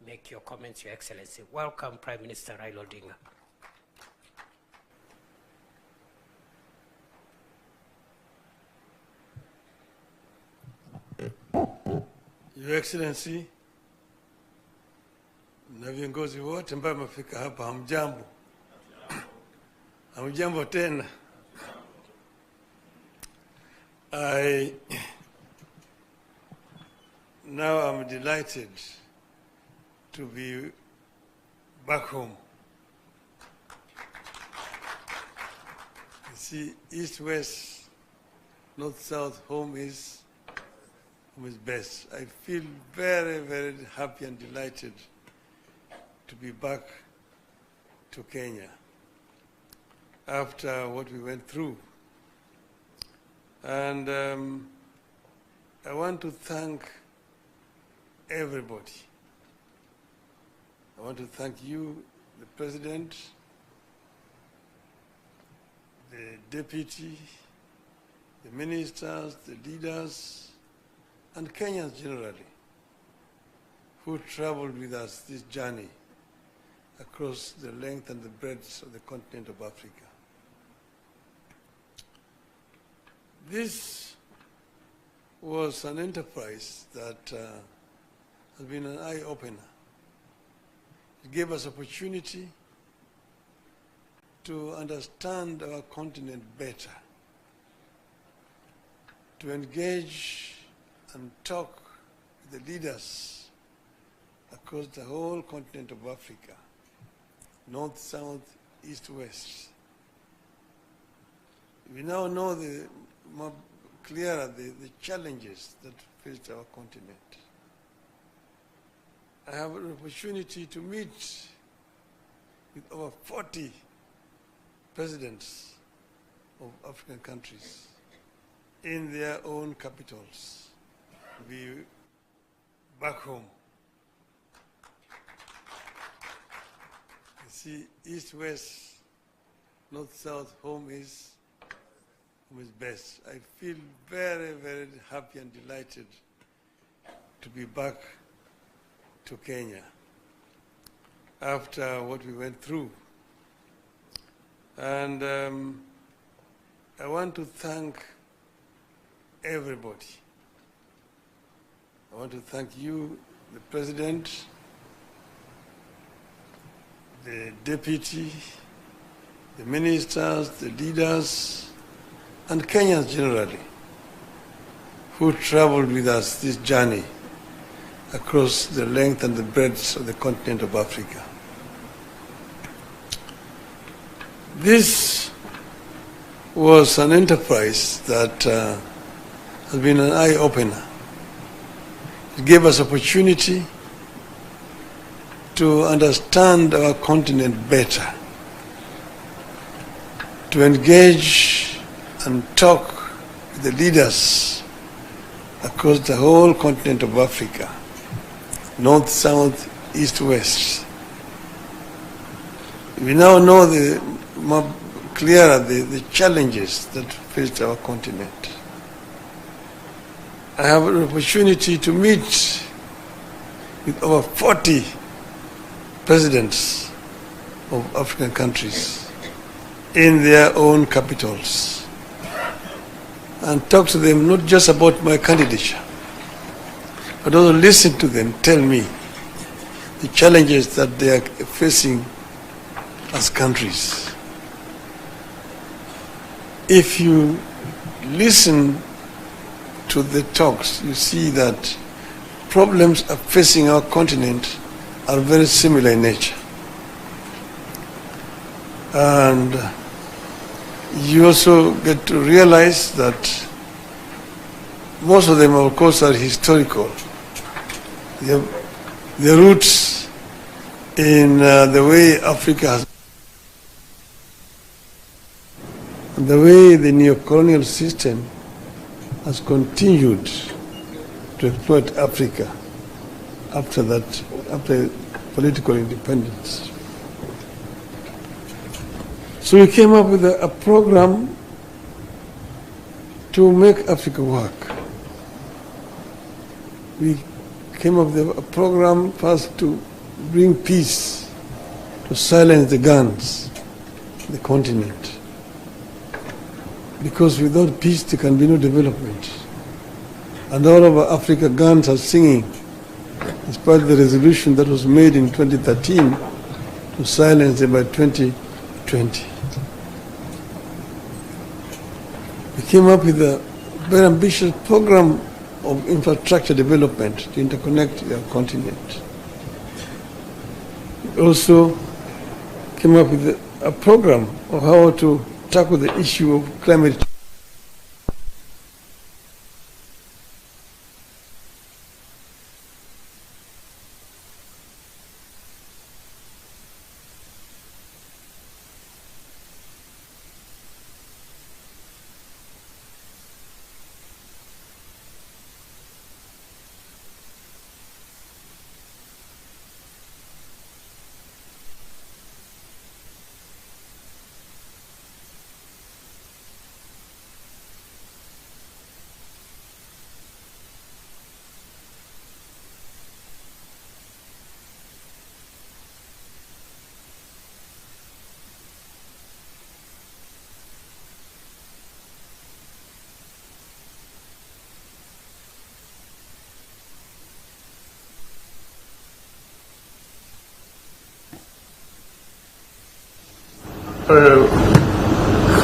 make your comments, Your Excellency. Welcome, Prime Minister Raila Odinga. Your Excellency, na viongozi wote ambao wamefika hapa, hamjambo. Hamjambo tena. Now I'm delighted to be back home. You see, east, west, north, south, home is best. I feel very, very happy and delighted to be back to Kenya after what we went through. And I want to thank everybody. I want to thank you, the President, the Deputy, the Ministers, the leaders, and Kenyans generally, who traveled with us this journey across the length and the breadth of the continent of Africa. This was an enterprise that has been an eye-opener. It gave us opportunity to understand our continent better, to engage and talk with the leaders across the whole continent of Africa, north, south, east, west. We now know more clearer the challenges that face our continent. I have an opportunity to meet with over 40 presidents of African countries in their own capitals. Be back home. You see, east, west, north, south, home is best. I feel very, very happy and delighted to be back to Kenya after what we went through. And I want to thank everybody. I want to thank you, the President, the Deputy, the Ministers, the leaders, and Kenyans generally, who traveled with us this journey across the length and the breadth of the continent of Africa. This was an enterprise that has been an eye-opener. It gave us opportunity to understand our continent better, to engage and talk with the leaders across the whole continent of Africa, north, south, east, west. We now know more clearer the challenges that face our continent. I have an opportunity to meet with over 40 presidents of African countries in their own capitals and talk to them not just about my candidature, but also listen to them tell me the challenges that they are facing as countries. If you listen to the talks, you see that problems are facing our continent are very similar in nature. And you also get to realize that most of them, of course, are historical. They have their roots in the way Africa has, and the way the neo-colonial system has continued to exploit Africa after political independence. So we came up with a program to make Africa work. We came up with a program first to bring peace, to silence the guns in the continent. Because without peace there can be no development. And all over Africa, guns are singing, despite the resolution that was made in 2013 to silence them by 2020. We came up with a very ambitious program of infrastructure development to interconnect our continent. We also came up with a program of how to tackle the issue of climate change.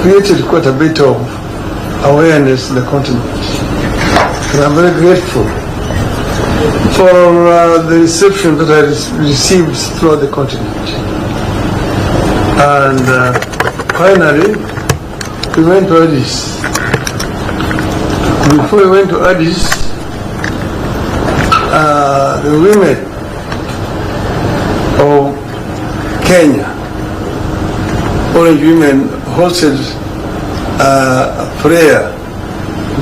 Created quite a bit of awareness in the continent. And I'm very grateful for the reception that I received throughout the continent. And finally, we went to Addis. Before we went to Addis, the women of Kenya, Orange women, hosted a prayer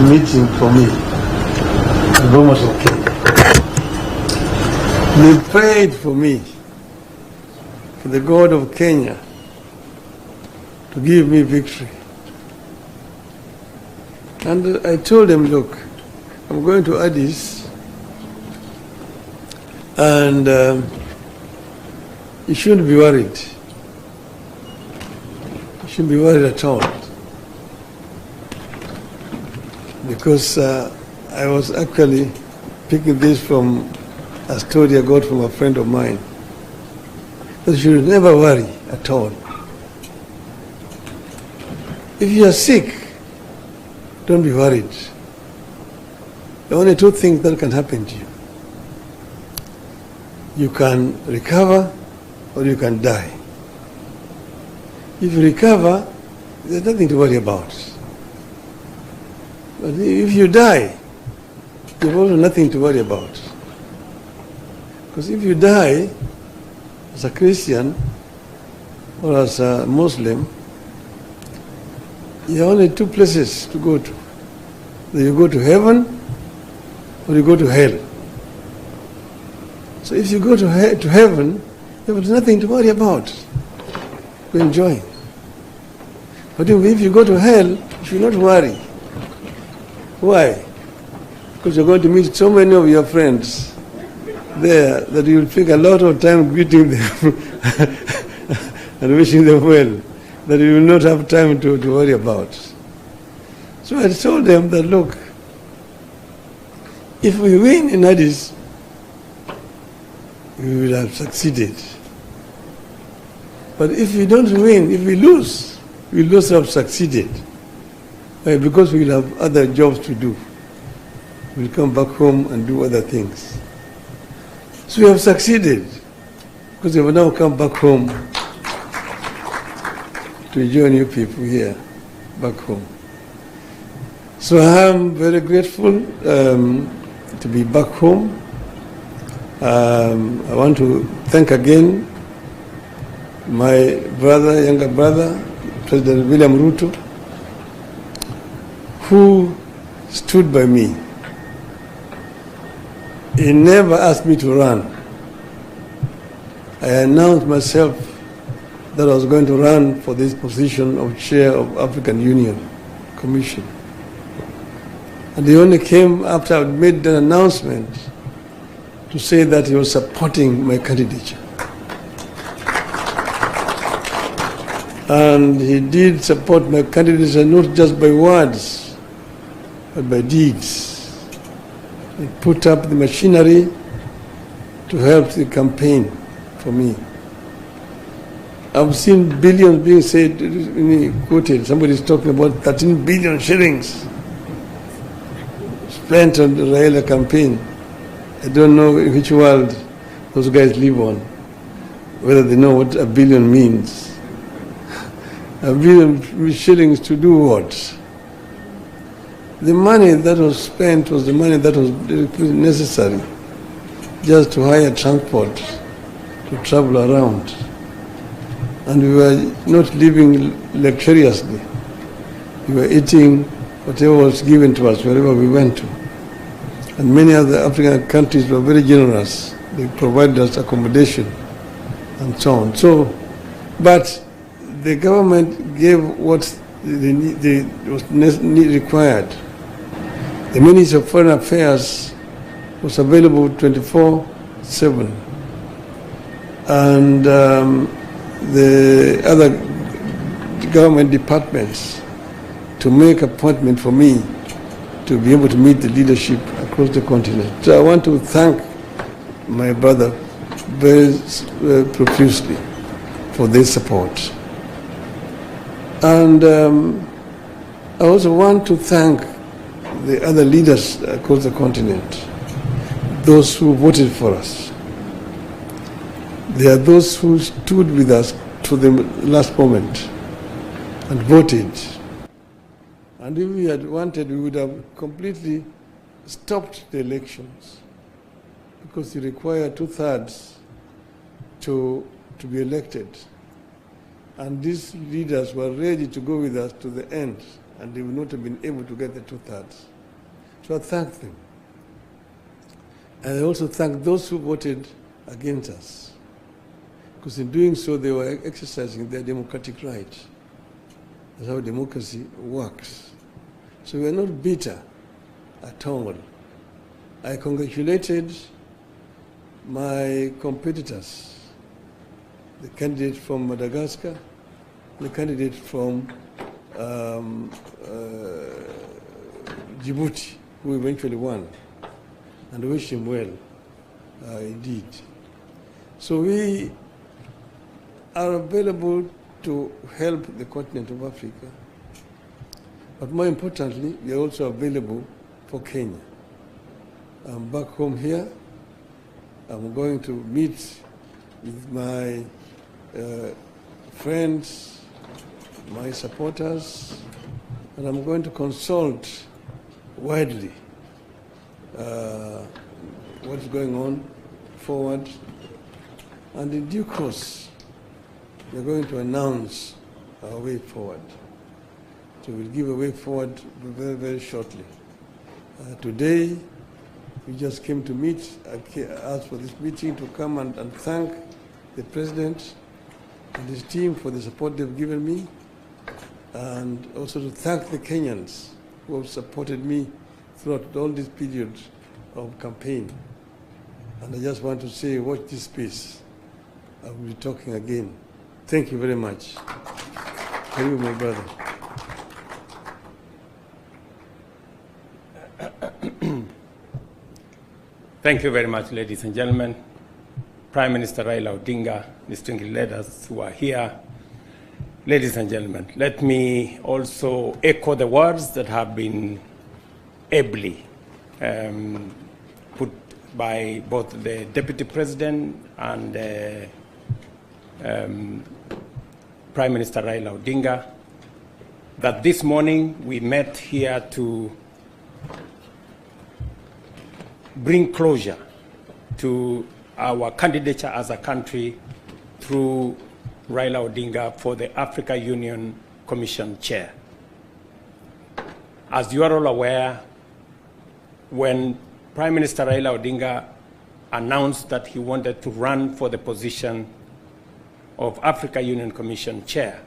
meeting for me in Bomas of Kenya. They prayed for me, for the God of Kenya to give me victory. And I told them, look, I'm going to Addis, and you shouldn't be worried. Shouldn't be worried at all, because I was actually picking this from a story I got from a friend of mine. That you should never worry at all. If you are sick, don't be worried. There are only two things that can happen to you. You can recover or you can die. If you recover, there's nothing to worry about. But if you die, there's also nothing to worry about. Because if you die as a Christian or as a Muslim, you have only two places to go to. Either you go to heaven or you go to hell. So if you go to heaven, there is nothing to worry about. You're enjoying. But if you go to hell, you should not worry. Why? Because you're going to meet so many of your friends there that you'll take a lot of time greeting them and wishing them well, that you will not have time to worry about. So I told them that, look, if we win in Addis, we will have succeeded. But if we don't win, if we lose, we will also have succeeded. Why? Because we will have other jobs to do. We'll come back home and do other things. So we have succeeded, because we have now come back home to enjoy new people here, back home. So I am very grateful to be back home. I want to thank again my brother, younger brother, President William Ruto, who stood by me. He never asked me to run. I announced myself that I was going to run for this position of chair of African Union Commission. And he only came after I made an announcement to say that he was supporting my candidature. And he did support my candidacy not just by words, but by deeds. He put up the machinery to help the campaign for me. I've seen billions being said, quoted. Somebody's talking about 13 billion shillings spent on the Raila campaign. I don't know in which world those guys live on, whether they know what a billion means. A billion shillings to do what? The money that was spent was the money that was necessary just to hire transport to travel around. And we were not living luxuriously. We were eating whatever was given to us wherever we went to. And many other African countries were very generous. They provided us accommodation and so on. But the government gave what was required. The Ministry of Foreign Affairs was available 24/7. And the other government departments to make appointment for me to be able to meet the leadership across the continent. So I want to thank my brother very profusely for their support. And I also want to thank the other leaders across the continent, those who voted for us. There are those who stood with us to the last moment and voted. And if we had wanted, we would have completely stopped the elections, because you require 2/3 to be elected. And these leaders were ready to go with us to the end, and they would not have been able to get the 2/3. So I thank them. And I also thank those who voted against us, because in doing so, they were exercising their democratic right. That's how democracy works. So we are not bitter at all. I congratulated my competitors, the candidate from Madagascar, the candidate from Djibouti, who eventually won, and wish him well, indeed. So we are available to help the continent of Africa, but more importantly, we are also available for Kenya. I'm back home here. I'm going to meet with my friends, my supporters, and I'm going to consult widely what's going on forward. And in due course, we're going to announce our way forward. So we'll give a way forward very, very shortly. Today, we just came to meet. I asked for this meeting to come and thank the President and his team for the support they've given me, and also to thank the Kenyans who have supported me throughout all this period of campaign. And I just want to say, watch this space. I will be talking again. Thank you very much. Thank you, my brother. Thank you very much, ladies and gentlemen. Prime Minister Raila Odinga, distinguished leaders who are here, ladies and gentlemen, let me also echo the words that have been ably put by both the Deputy President and Prime Minister Raila Odinga, that this morning we met here to bring closure to our candidature as a country through Raila Odinga for the Africa Union Commission Chair. As you are all aware, when Prime Minister Raila Odinga announced that he wanted to run for the position of Africa Union Commission Chair,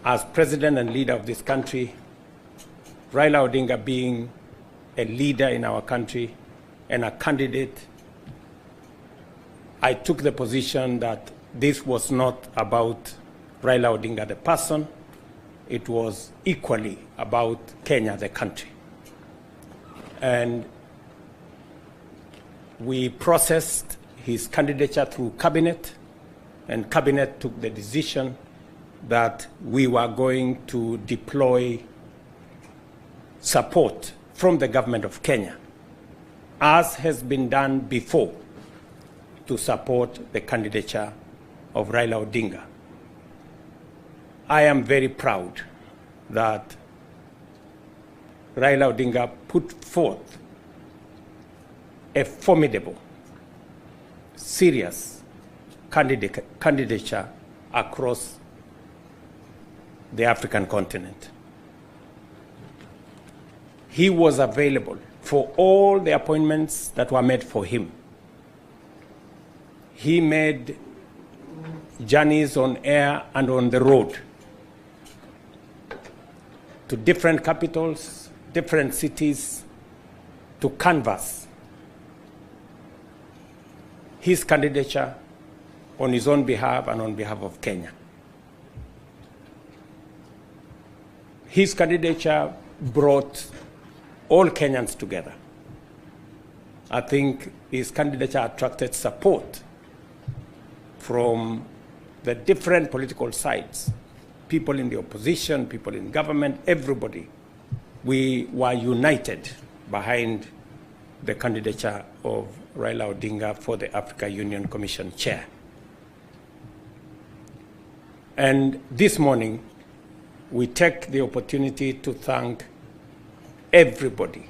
as President and leader of this country, Raila Odinga being a leader in our country and a candidate, I took the position that this was not about Raila Odinga the person, it was equally about Kenya the country. And we processed his candidature through cabinet, and cabinet took the decision that we were going to deploy support from the government of Kenya, as has been done before, to support the candidature of Raila Odinga. I am very proud that Raila Odinga put forth a formidable, serious candidature across the African continent. He was available for all the appointments that were made for him. He made journeys on air and on the road to different capitals, different cities, to canvass his candidature on his own behalf and on behalf of Kenya. His candidature brought all Kenyans together. I think his candidature attracted support from the different political sides, people in the opposition, people in government, everybody. We were united behind the candidature of Raila Odinga for the Africa Union Commission chair. And this morning, we take the opportunity to thank everybody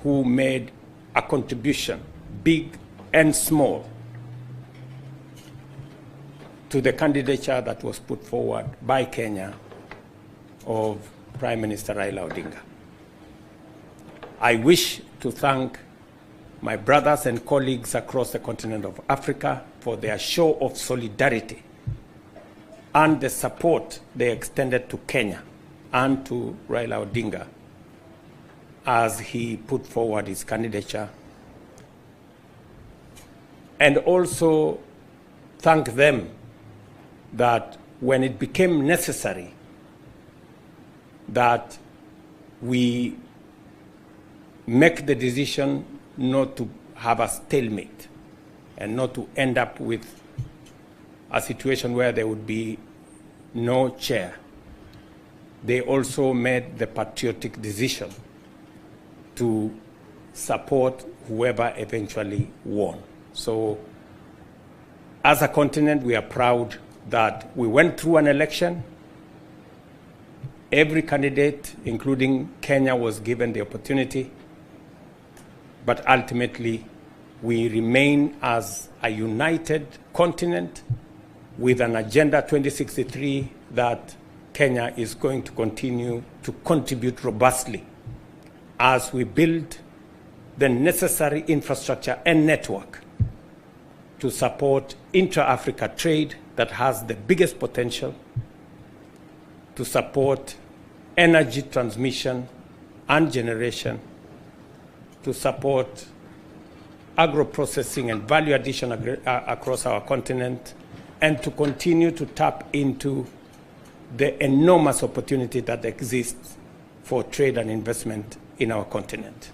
who made a contribution, big and small, to the candidature that was put forward by Kenya of Prime Minister Raila Odinga. I wish to thank my brothers and colleagues across the continent of Africa for their show of solidarity and the support they extended to Kenya and to Raila Odinga as he put forward his candidature. And also thank them that when it became necessary that we make the decision not to have a stalemate and not to end up with a situation where there would be no chair, they also made the patriotic decision to support whoever eventually won. So as a continent, we are proud that we went through an election. Every candidate, including Kenya, was given the opportunity, but ultimately we remain as a united continent with an Agenda 2063 that Kenya is going to continue to contribute robustly as we build the necessary infrastructure and network to support intra-Africa trade that has the biggest potential, to support energy transmission and generation, to support agro-processing and value addition across our continent, and to continue to tap into the enormous opportunity that exists for trade and investment in our continent.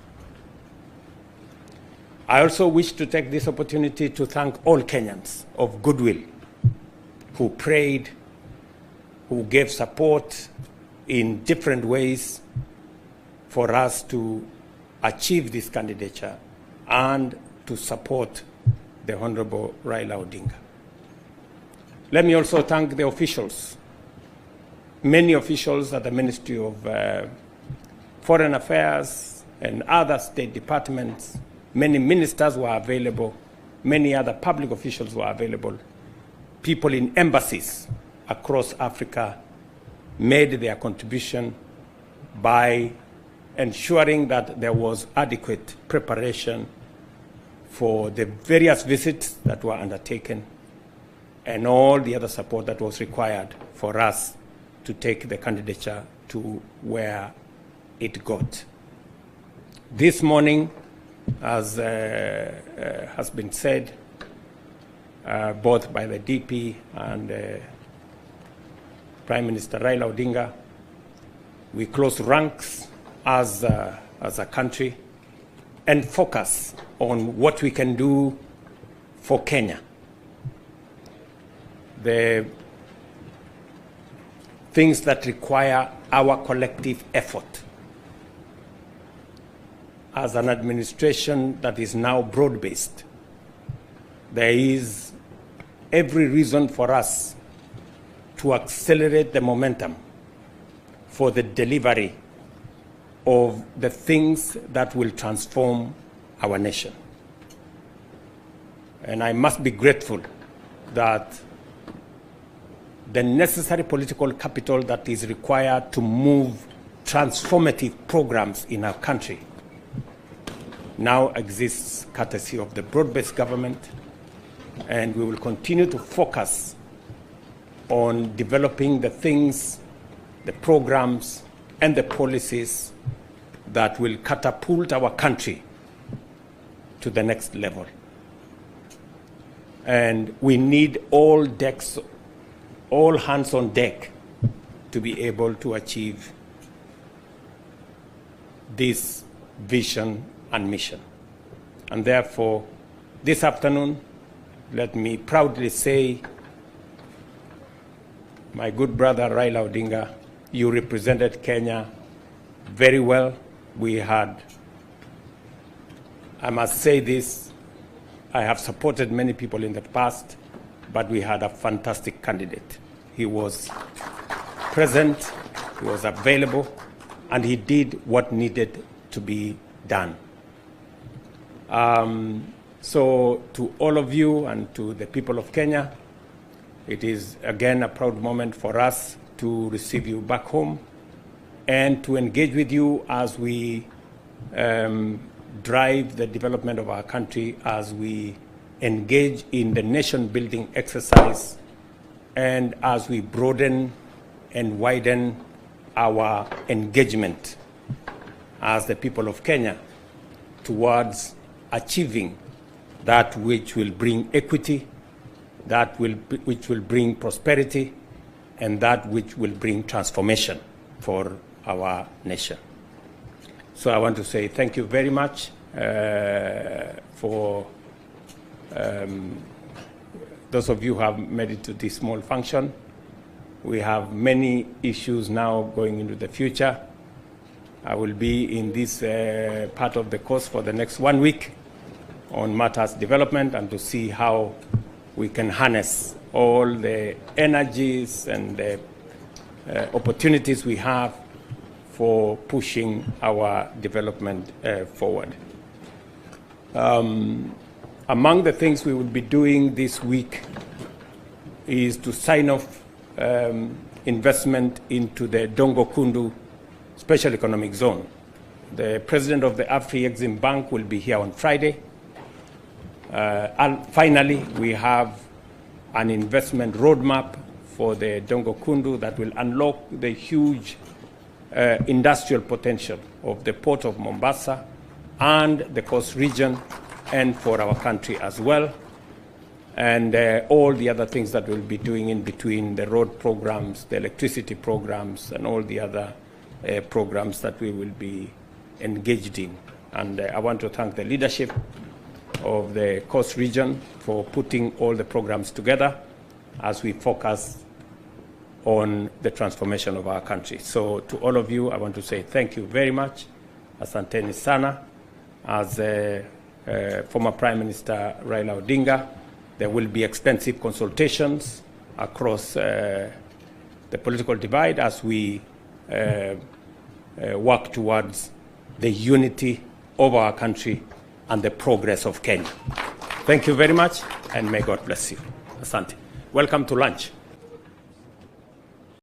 I also wish to take this opportunity to thank all Kenyans of goodwill who prayed, who gave support in different ways for us to achieve this candidature and to support the Honorable Raila Odinga. Let me also thank the officials, many officials at the Ministry of Foreign Affairs and other state departments. Many ministers were available, many other public officials were available. People in embassies across Africa made their contribution by ensuring that there was adequate preparation for the various visits that were undertaken and all the other support that was required for us to take the candidature to where it got. This morning, as has been said, both by the DP and Prime Minister Raila Odinga, we close ranks as a country and focus on what we can do for Kenya. The things that require our collective effort. As an administration that is now broad-based, there is every reason for us to accelerate the momentum for the delivery of the things that will transform our nation. And I must be grateful that the necessary political capital that is required to move transformative programs in our country now exists courtesy of the broad-based government, and we will continue to focus on developing the things, the programs, and the policies that will catapult our country to the next level. And we need all hands on deck to be able to achieve this vision and mission. And therefore, this afternoon, let me proudly say, my good brother Raila Odinga, you represented Kenya very well. We had, I must say this, I have supported many people in the past, but we had a fantastic candidate. He was present, he was available, and he did what needed to be done. So to all of you and to the people of Kenya, it is again a proud moment for us to receive you back home and to engage with you as we drive the development of our country, as we engage in the nation-building exercise, and as we broaden and widen our engagement as the people of Kenya towards achieving that which will bring equity, which will bring prosperity, and that which will bring transformation for our nation. So I want to say thank you very much for those of you who have made it to this small function. We have many issues now going into the future. I will be in this part of the course for the next 1 week on matters development and to see how we can harness all the energies and the opportunities we have for pushing our development forward. Among the things we will be doing this week is to sign off investment into the Dongo Kundu Special Economic Zone. The president of the Afri-Exim Bank will be here on Friday. And finally, we have an investment roadmap for the Dongo Kundu that will unlock the huge industrial potential of the port of Mombasa and the coast region, and for our country as well, and all the other things that we'll be doing in between, the road programs, the electricity programs, and all the other programs that we will be engaged in. And I want to thank the leadership of the coast region for putting all the programs together as we focus on the transformation of our country. So to all of you, I want to say thank you very much. Asanteni sana. As former Prime Minister Raila Odinga, there will be extensive consultations across the political divide as we work towards the unity of our country and the progress of Kenya. Thank you very much, and may God bless you. Asante. Welcome to lunch.